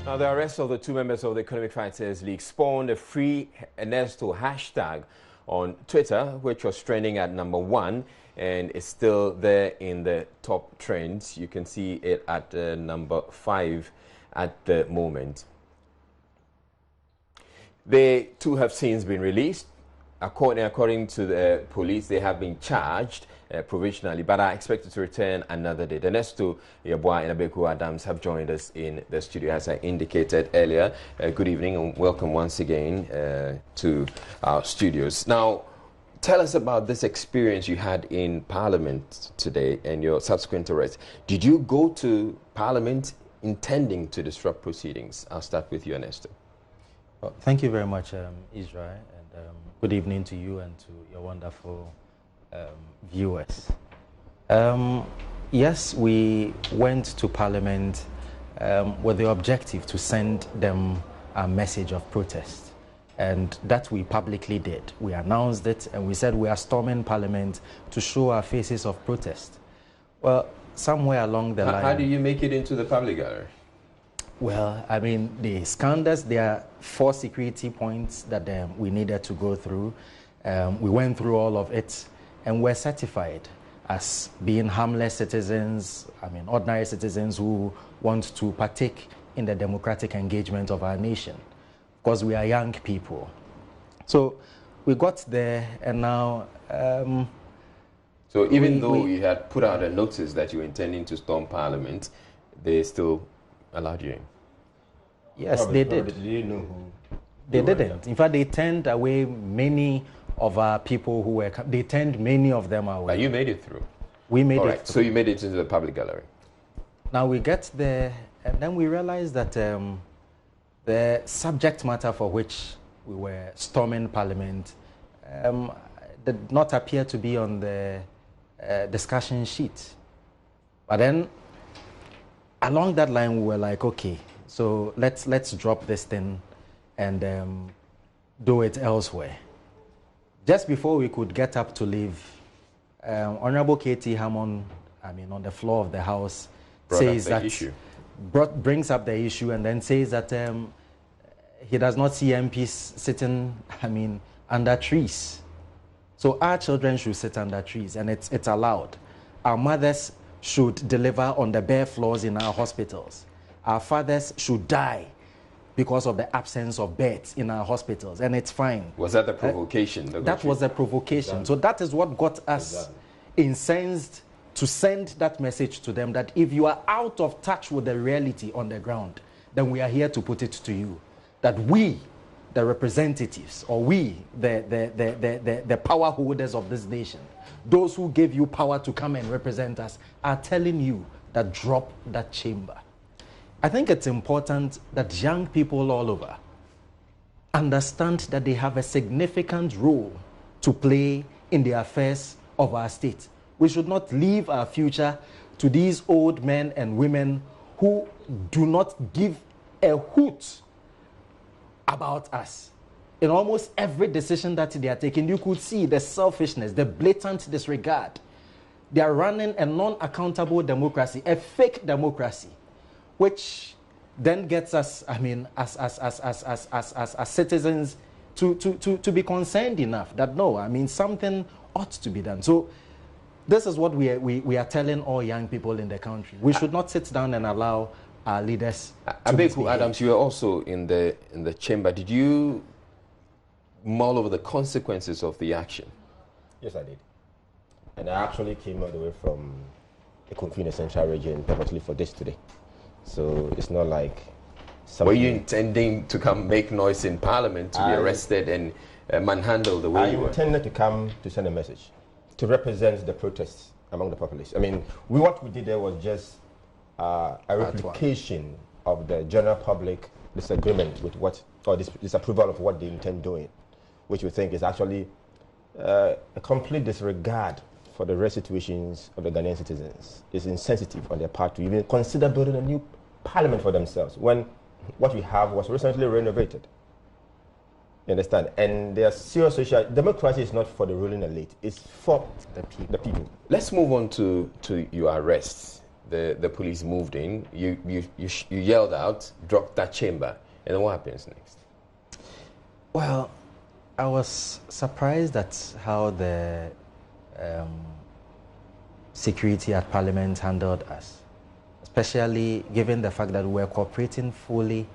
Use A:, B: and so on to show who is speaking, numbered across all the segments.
A: Now, the arrest of the two members of the Economic Fighters League spawned a Free Ernesto hashtag on Twitter, which was trending at #1 and is still there in the top trends. You can see it at #5 at the moment. They two have since been released. According to the police, they have been charged provisionally, but are expected to return another day. Ernesto Yeboah and Abeku Adams have joined us in the studio, as I indicated earlier. Good evening and welcome once again to our studios. Now, tell us about this experience you had in Parliament today and your subsequent arrest. Did you go to Parliament intending to disrupt proceedings? I'll start with you, Ernesto.
B: Well, thank you very much, Israel, and good evening to you and to your wonderful viewers. Yes, we went to Parliament with the objective to send them a message of protest, and that we publicly did. We announced it and we said we are storming Parliament to show our faces of protest. Well, somewhere along the line...
A: How do you make it into the public gallery?
B: Well, I mean, the scandals, there are 4 security points that we needed to go through. We went through all of it, and we're certified as being harmless citizens, I mean, ordinary citizens who want to partake in the democratic engagement of our nation, because we are young people. So we got there, and now...
A: so even though you had put out a notice that you were intending to storm Parliament, they still allowed you in?
B: Yes, they did.
C: Did you know who?
B: They didn't. In fact, they turned away many of our people who were... They turned many of them away.
A: But you made it through?
B: We made
A: All
B: it
A: right.
B: through.
A: So you made it into the public gallery?
B: Now we get there, and then we realized that the subject matter for which we were storming Parliament did not appear to be on the discussion sheet. But then, along that line, we were like, okay, so let's drop this thing and do it elsewhere. Just before we could get up to leave, Honorable K.T. Hammond, I mean, on the floor of the House, brings up the issue and then says that he does not see MPs sitting, I mean, under trees. So our children should sit under trees, and it's allowed. Our mothers should deliver on the bare floors in our hospitals. Our fathers should die because of the absence of beds in our hospitals, and it's fine.
A: Was that the provocation?
B: That was the provocation. So that is what got us incensed to send that message to them, that if you are out of touch with the reality on the ground, then we are here to put it to you, that we, the representatives, or we, the power holders of this nation, those who gave you power to come and represent us, are telling you that drop that chamber. I think it's important that young people all over understand that they have a significant role to play in the affairs of our state. We should not leave our future to these old men and women who do not give a hoot about us. In almost every decision that they are taking, you could see the selfishness, the blatant disregard. They are running a non-accountable democracy, a fake democracy, which then gets us, I mean, as citizens to be concerned enough that no, I mean, something ought to be done. So this is what we are telling all young people in the country. We should not sit down and allow our leaders to
A: Abeku Adams, you were also in the chamber. Did you mull over the consequences of the action?
C: Yes, I did. And I actually came all the way from the Central Region purposely for this today. So it's not like...
A: Were you intending to come make noise in Parliament to be arrested and manhandled the way you were?
C: I intended to come to send a message, to represent the protests among the populace. I mean, what we did there was just a replication of the general public disagreement with what, or disapproval of what they intend doing, which we think is actually a complete disregard for the real situations of the Ghanaian citizens. It's insensitive on their part to even consider building a new parliament for themselves when what we have was recently renovated. You understand? And there's serious social... Democracy is not for the ruling elite. It's for the people.
A: Let's move on to your arrests. the police moved in, you yelled out, dropped that chamber, and then what happens next?
B: Well, I was surprised at how the security at Parliament handled us, especially given the fact that we were cooperating fully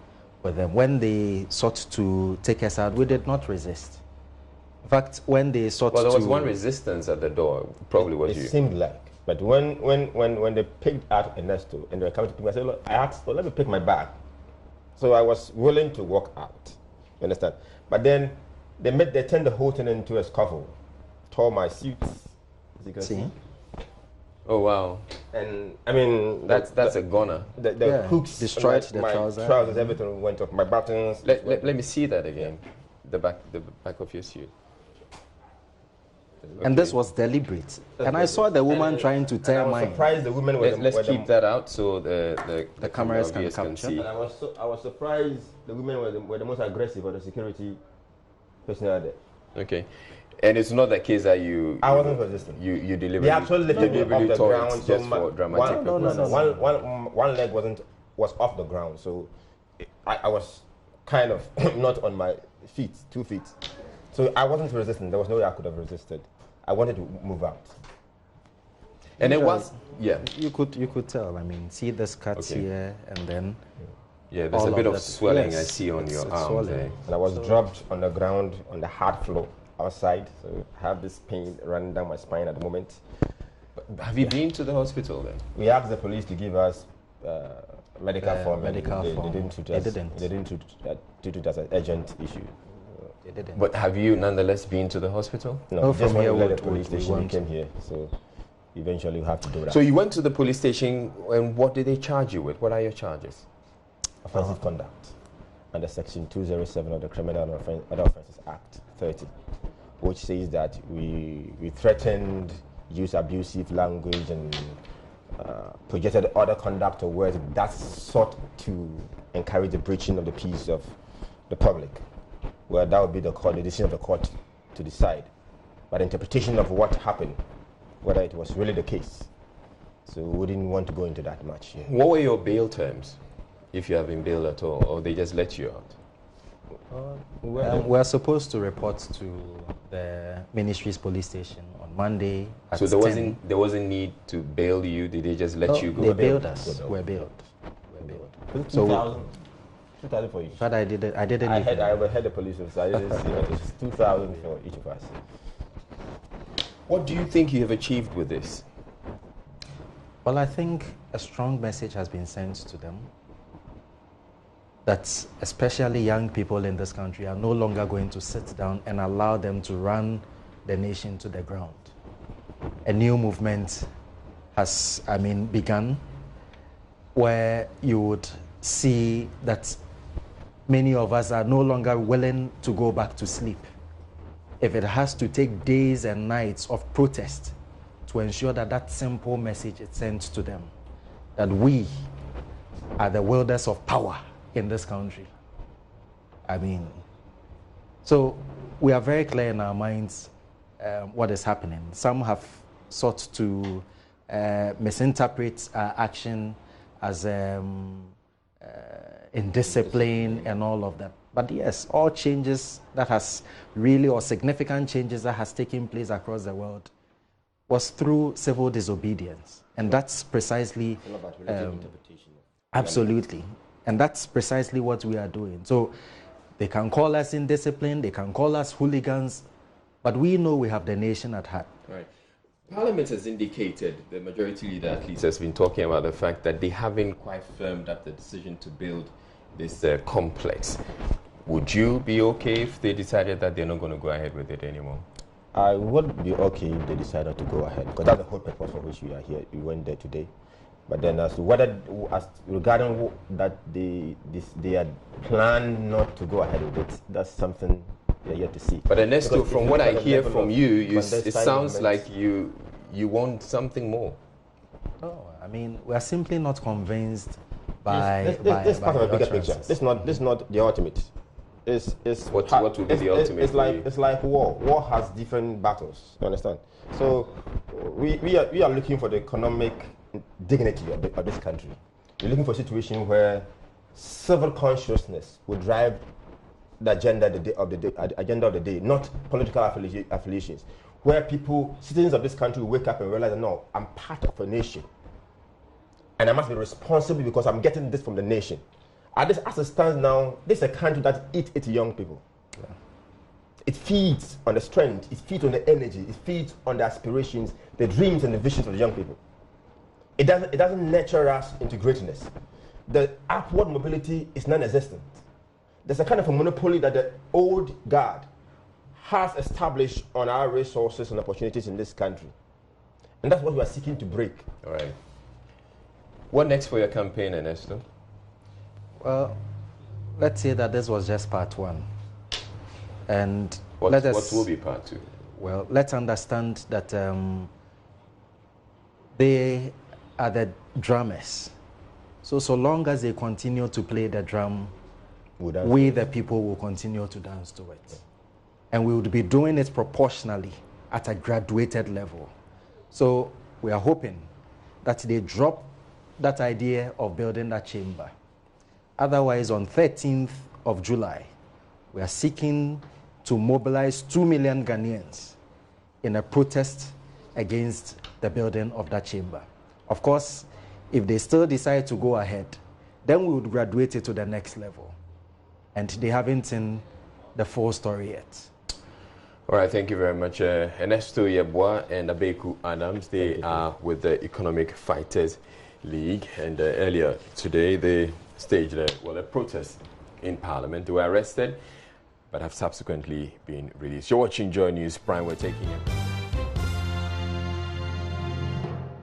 B: with them. When they sought to take us out, we did not resist. In fact, when they sought to...
A: Well, there was one resistance at the door. Probably was you.
C: It seemed like. But when they picked out Ernesto and they were coming to pick me, I said, look, I asked, well, let me pick my bag. So I was willing to walk out. You understand? But then they turned the whole thing into a scuffle. Tore my suits, as you can see.
A: Oh, wow.
C: And, I mean...
A: That's a goner.
C: The hooks
B: destroyed the
C: my trousers, everything went off. My buttons...
A: Let me see that again. The back of your suit.
B: Okay. And this was deliberate. And I saw the woman trying to tear mine.
C: I was surprised the women were...
A: Let's keep that out so the
B: cameras can capture.
C: And I was surprised the women were the most aggressive of the security personnel there.
A: Okay. And it's not the case that
C: I wasn't resisting.
A: You deliberately...
C: They actually lifted me off the ground.
A: Just for dramatic purposes.
C: One leg was off the ground, so I was kind of not on my feet, 2 feet. So I wasn't resisting. There was no way I could have resisted. I wanted to move out.
A: And it was... Yeah.
B: You could tell. I mean, see the cuts here and then...
A: Yeah, there's a bit of swelling, yes, I see on your arm there.
C: And I was dropped on the ground on the hard floor outside, so I have this pain running down my spine at the moment.
A: But have you been to the hospital then?
C: We asked the police to give us medical form. They didn't treat it as an urgent issue.
B: They didn't.
A: But have you nonetheless been to the hospital?
C: No, just when we left the police station, we came here, so eventually we have to do that.
A: So you went to the police station, and what did they charge you with? What are your charges?
C: Offensive conduct under Section 207 of the Criminal Other Offences Act 30, which says that we threatened, used abusive language, and projected other conduct or words that sought to encourage the breaching of the peace of the public. Well, that would be the decision of the court to decide. But interpretation of what happened, whether it was really the case. So we didn't want to go into that much. Yeah.
A: What were your bail terms, if you have been bailed at all, or they just let you out?
B: We're supposed to report to the ministry's police station on Monday at 10.
A: So there wasn't need to bail you. Did they just let you go?
B: They bailed us. We're bailed.
C: So 2,000 for each.
B: But I didn't.
C: I overheard the police officer. I didn't see it. It's 2,000 for each of us.
A: What do you think you have achieved with this?
B: Well, I think a strong message has been sent to them that especially young people in this country are no longer going to sit down and allow them to run the nation to the ground. A new movement has, begun, where you would see that many of us are no longer willing to go back to sleep. If it has to take days and nights of protest to ensure that that simple message is sent to them, that we are the wielders of power in this country. So we are very clear in our minds what is happening. Some have sought to misinterpret our action as indiscipline and all of that. But yes, all changes that has really, or significant changes that has taken place across the world was through civil disobedience. And that's precisely... absolutely. And that's precisely what we are doing. So they can call us indisciplined, they can call us hooligans, but we know we have the nation at heart.
A: Right. Parliament has indicated, the majority leader at least has been talking about the fact that they haven't quite firmed up the decision to build this complex. Would you be okay if they decided that they're not going to go ahead with it anymore?
C: I would be okay if they decided to go ahead, because that's the whole purpose for which we are here. We went there today. But then as regarding that they are planned not to go ahead with it, that's something they're yet to see.
A: But Ernesto, from what I hear from you, it sounds like you want something more.
B: Oh, we are simply not convinced by
C: this part of a bigger picture. This is not the ultimate.
A: What would be the ultimate?
C: It's like war. War has different battles. You understand? So we are looking for the economic dignity of this country. You're looking for a situation where civil consciousness will drive the agenda of the day, not political affiliations, where people, citizens of this country, will wake up and realize that, no, I'm part of a nation, and I must be responsible because I'm getting this from the nation. As it stands now, this is a country that eats its young people. Yeah. It feeds on the strength, it feeds on the energy, it feeds on the aspirations, the dreams and the visions of the young people. It doesn't nurture us into greatness. The upward mobility is non-existent. There's a kind of a monopoly that the old guard has established on our resources and opportunities in this country. And that's what we are seeking to break.
A: All right. What next for your campaign, Ernesto?
B: Well, let's say that this was just part one. And
A: what will be part two?
B: Well, let's understand that they are the drummers. So long as they continue to play the drum, we the people will continue to dance to it. And we would be doing it proportionally at a graduated level. So we are hoping that they drop that idea of building that chamber. Otherwise, on 13th of July, we are seeking to mobilize 2 million Ghanaians in a protest against the building of that chamber. Of course, if they still decide to go ahead, then we would graduate it to the next level. And they haven't seen the full story yet.
A: All right, thank you very much. Ernesto Yeboah and Abeku Adams, they are with the Economic Fighters League. And earlier today, they staged a protest in Parliament. They were arrested, but have subsequently been released. You're watching Joy News Prime. We're taking you.